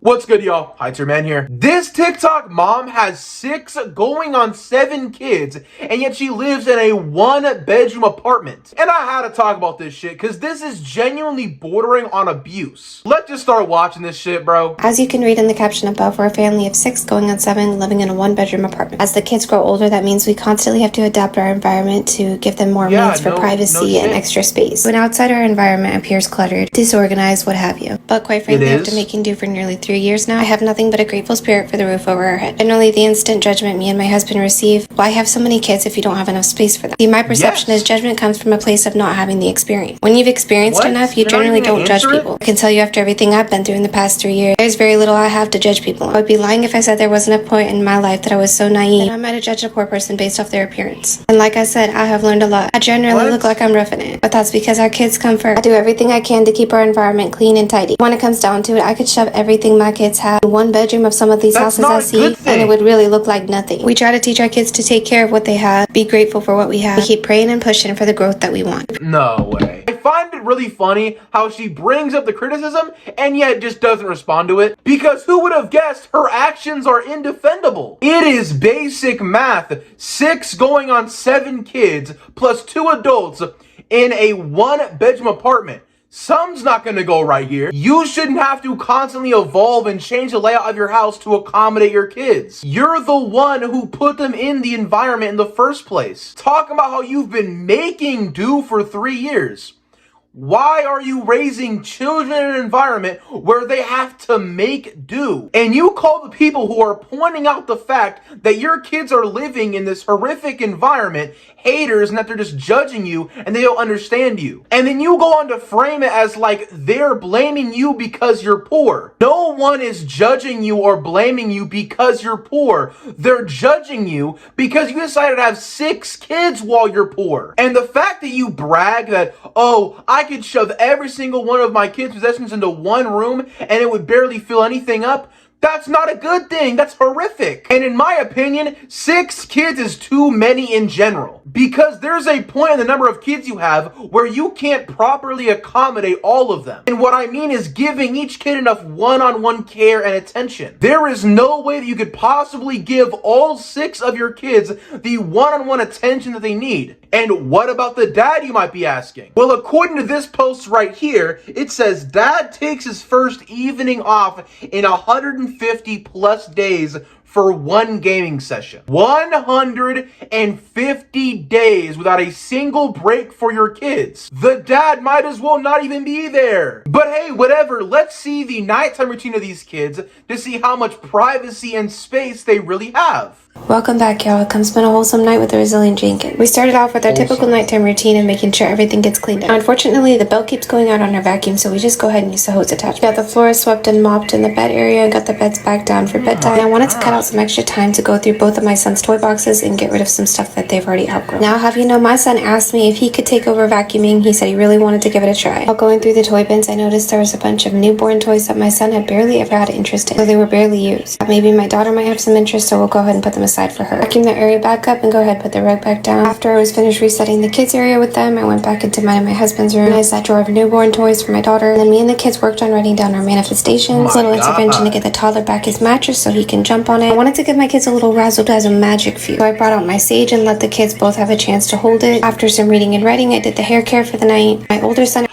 What's good, y'all? Hi, it's your man here. This TikTok mom has 6 going on 7 kids, and yet she lives in a 1-bedroom apartment. And I had to talk about this shit, because this is genuinely bordering on abuse. Let's just start watching this shit, bro. As you can read in the caption above, we're a family of 6 going on 7 living in a 1-bedroom apartment. As the kids grow older, that means we constantly have to adapt our environment to give them more means for privacy and extra space. When outside our environment appears cluttered, disorganized, what have you. But quite frankly, after making do for nearly 3 years now, I have nothing but a grateful spirit for the roof over our head. Generally, the instant judgment me and my husband receive, why have so many kids if you don't have enough space for them? See, my perception is judgment comes from a place of not having the experience. When you've experienced enough, you generally don't judge people. I can tell you after everything I've been through in the past 3 years, there's very little I have to judge people on. I would be lying if I said there wasn't a point in my life that I was so naive that I might have judged a poor person based off their appearance. And like I said, I have learned a lot. I generally look like I'm roughing it, but that's because our kids come first. I do everything I can to keep our environment clean and tidy. When it comes down to it, I could shove everything my kids have in 1 bedroom of some of these houses I see, and it would really look like nothing. We try to teach our kids to take care of what they have, be grateful for what we have. We keep praying and pushing for the growth that we want. No way. I find it really funny how she brings up the criticism and yet just doesn't respond to it, because who would have guessed her actions are indefendable? It is basic math. 6 going on 7 kids plus 2 adults in a 1-bedroom apartment. Something's not going to go right here. You shouldn't have to constantly evolve and change the layout of your house to accommodate your kids. You're the one who put them in the environment in the first place. Talk about how you've been making do for 3 years. Why are you raising children in an environment where they have to make do? And you call the people who are pointing out the fact that your kids are living in this horrific environment haters, and that they're just judging you and they don't understand you. And then you go on to frame it as like they're blaming you because you're poor. No one is judging you or blaming you because you're poor. They're judging you because you decided to have 6 kids while you're poor. And the fact that you brag that, oh, I could shove every single one of my kids' possessions into 1 room and it would barely fill anything up, that's not a good thing. That's horrific. And in my opinion, 6 kids is too many in general. Because there's a point in the number of kids you have where you can't properly accommodate all of them. And what I mean is giving each kid enough one-on-one care and attention. There is no way that you could possibly give all 6 of your kids the one-on-one attention that they need. And what about the dad, you might be asking? Well, according to this post right here, it says dad takes his first evening off in 150 plus days for 1 gaming session. 150 days without a single break for your kids. The dad might as well not even be there. But hey, whatever, let's see the nighttime routine of these kids to see how much privacy and space they really have. Welcome back, y'all. It's been a wholesome night with the Resilient Jenkins. We started off with our typical nighttime routine and making sure everything gets cleaned up. Unfortunately, the belt keeps going out on our vacuum, so we just go ahead and use the hose attachment. Got the floor swept and mopped in the bed area and got the beds back down for bedtime. And I wanted to cut out some extra time to go through both of my son's toy boxes and get rid of some stuff that they've already outgrown. Now, have you know, my son asked me if he could take over vacuuming. He said he really wanted to give it a try. While going through the toy bins, I noticed there was a bunch of newborn toys that my son had barely ever had interest in, so they were barely used. Maybe my daughter might have some interest, so we'll go ahead and put them aside for her. Vacuum the area back up and go ahead and put the rug back down. After I was finished resetting the kids area with them, I went back into mine and my husband's room. I set drawer of newborn toys for my daughter, and then me and the kids worked on writing down our manifestations. Little intervention to get the toddler back his mattress so he can jump on it. I wanted to give my kids a little razzle-dazzle magic feel, so I brought out my sage and let the kids both have a chance to hold it. After some reading and writing, I did the hair care for the night. My older son...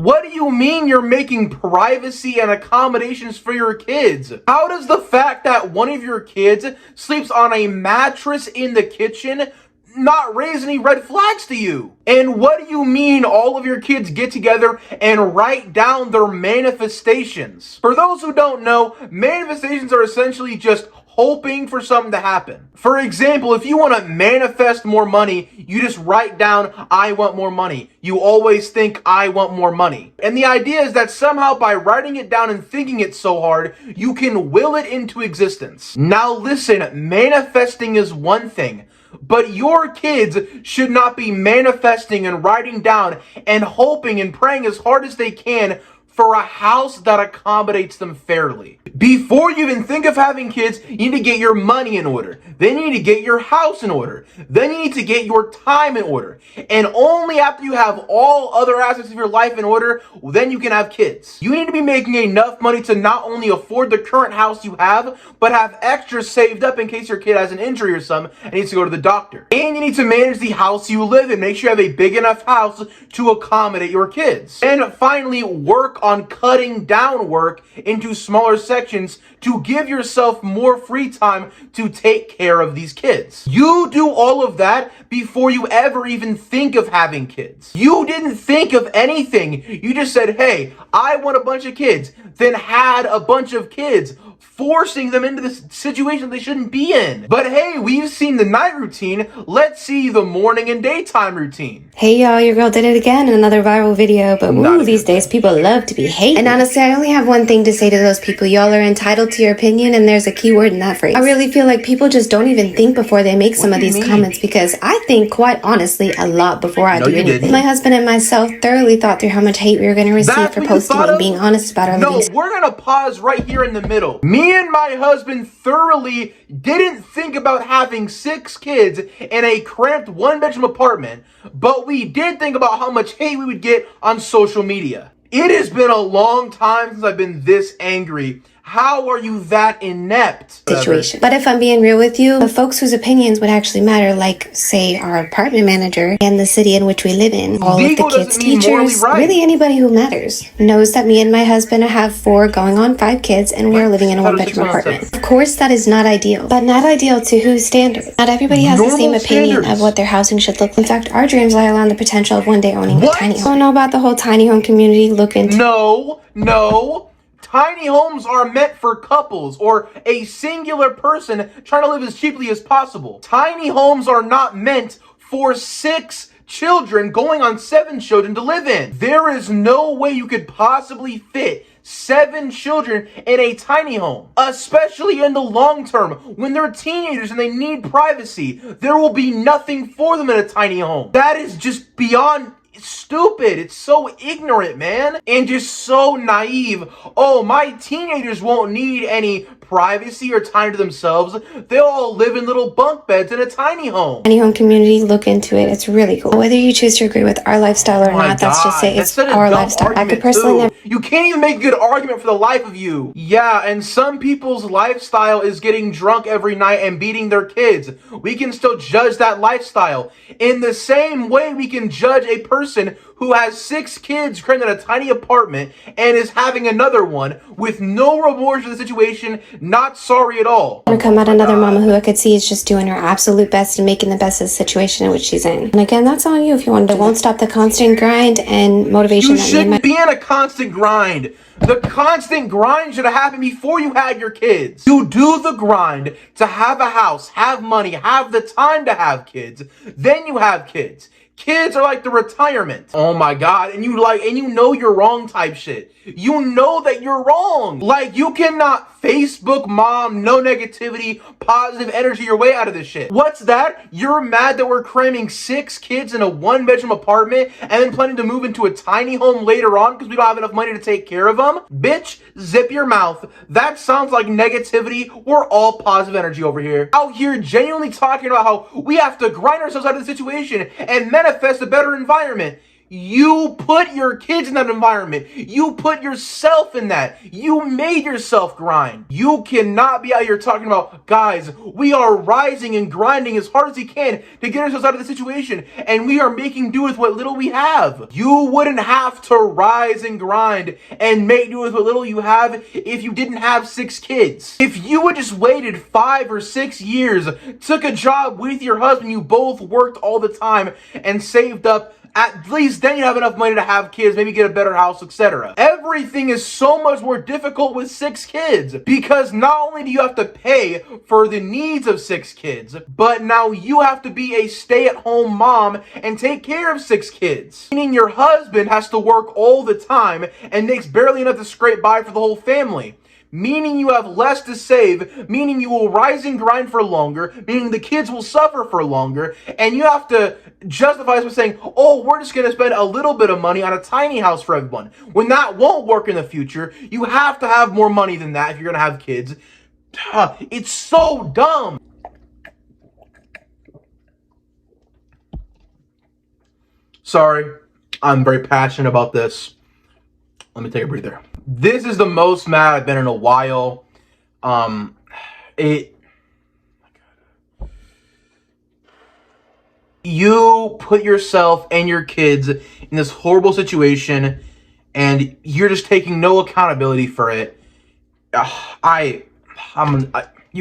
What do you mean you're making privacy and accommodations for your kids? How does the fact that one of your kids sleeps on a mattress in the kitchen not raise any red flags to you? And what do you mean all of your kids get together and write down their manifestations? For those who don't know, manifestations are essentially just hoping for something to happen. For example, if you want to manifest more money, you just write down, I want more money. You always think, I want more money. And the idea is that somehow by writing it down and thinking it so hard, you can will it into existence. Now listen, manifesting is one thing, but your kids should not be manifesting and writing down and hoping and praying as hard as they can for a house that accommodates them fairly. Before you even think of having kids, you need to get your money in order. Then you need to get your house in order. Then you need to get your time in order. And only after you have all other aspects of your life in order, then you can have kids. You need to be making enough money to not only afford the current house you have, but have extra saved up in case your kid has an injury or something and needs to go to the doctor. And you need to manage the house you live in. Make sure you have a big enough house to accommodate your kids. And finally, work on cutting down work into smaller sections to give yourself more free time to take care of these kids. You do all of that before you ever even think of having kids. You didn't think of anything. You just said, hey, I want a bunch of kids, then had a bunch of kids, forcing them into this situation they shouldn't be in. But hey, we've seen the night routine. Let's see the morning and daytime routine. Hey y'all, your girl did it again in another viral video, but woo, these days people love to be hated. And honestly, I only have one thing to say to those people. Y'all are entitled to your opinion, and there's a key word in that phrase. I really feel like people just don't even think before they make some of these comments, because I think, quite honestly, a lot before I do anything. My husband and myself thoroughly thought through how much hate we were going to receive for posting and being honest about our living. No, we're going to pause right here in the middle. Me and my husband thoroughly didn't think about having 6 kids in a cramped one-bedroom apartment, but we did think about how much hate we would get on social media. It has been a long time since I've been this angry. How are you that inept? Situation. But if I'm being real with you, the folks whose opinions would actually matter, like, say, our apartment manager and the city in which we live in, all of the kids' teachers, really anybody who matters, knows that me and my husband have 4 going on 5 kids, and we're living in a one-bedroom apartment. Of course, that is not ideal, but not ideal to whose standard? Not everybody has the same opinion of what their housing should look like. In fact, our dreams lie around the potential of one day owning a tiny home. I don't know about the whole tiny home community. Look into No. Tiny homes are meant for couples or a singular person trying to live as cheaply as possible. Tiny homes are not meant for 6 children going on 7 children to live in. There is no way you could possibly fit 7 children in a tiny home, especially in the long term. When they're teenagers and they need privacy, there will be nothing for them in a tiny home. That is just beyond stupid. It's so ignorant, man, and just so naive. Oh, my teenagers won't need any privacy or time to themselves. They'll all live in little bunk beds in a tiny home. Tiny home community, look into it. It's really cool. Whether you choose to agree with our lifestyle or not, that's just say it's our lifestyle. I could personally You can't even make a good argument for the life of you. Yeah, and some people's lifestyle is getting drunk every night and beating their kids. We can still judge that lifestyle. In the same way we can judge a person who has 6 kids crammed in a tiny apartment and is having another one with no remorse for the situation, not sorry at all. I'm gonna come at another mama who I could see is just doing her absolute best and making the best of the situation in which she's in. And again, that's on you if you want to. It won't stop the constant grind and motivation. You shouldn't be in a constant grind. The constant grind should have happened before you had your kids. You do the grind to have a house, have money, have the time to have kids. Then you have kids. Kids are like the retirement. Oh my God. And you know you're wrong type shit. You know that you're wrong. Like, you cannot Facebook mom, no negativity, positive energy your way out of this shit. What's that? You're mad that we're cramming 6 kids in a 1-bedroom apartment and then planning to move into a tiny home later on because we don't have enough money to take care of them? Bitch, zip your mouth. That sounds like negativity. We're all positive energy over here. Out here genuinely talking about how we have to grind ourselves out of the situation and manifest a better environment. You put your kids in that environment. You put yourself in that. You made yourself grind. You cannot be out here talking about, guys, we are rising and grinding as hard as we can to get ourselves out of the situation, and we are making do with what little we have. You wouldn't have to rise and grind and make do with what little you have if you didn't have 6 kids. If you had just waited 5 or 6 years, took a job with your husband, you both worked all the time and saved up, at least then you have enough money to have kids, maybe get a better house, etc. Everything is so much more difficult with 6 kids because not only do you have to pay for the needs of 6 kids, but now you have to be a stay-at-home mom and take care of 6 kids. Meaning your husband has to work all the time and makes barely enough to scrape by for the whole family. meaning you have less to save, meaning you will rise and grind for longer, meaning the kids will suffer for longer, and you have to justify this by saying, oh, we're just going to spend a little bit of money on a tiny house for everyone. When that won't work in the future, you have to have more money than that if you're going to have kids. It's so dumb. Sorry, I'm very passionate about this. Let me take a breather. This is the most mad I've been in a while. You put yourself and your kids in this horrible situation, and you're just taking no accountability for it. You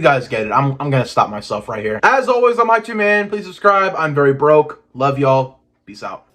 guys get it. I'm gonna stop myself right here. As always, I'm my two man. Please subscribe. I'm very broke. Love y'all. Peace out.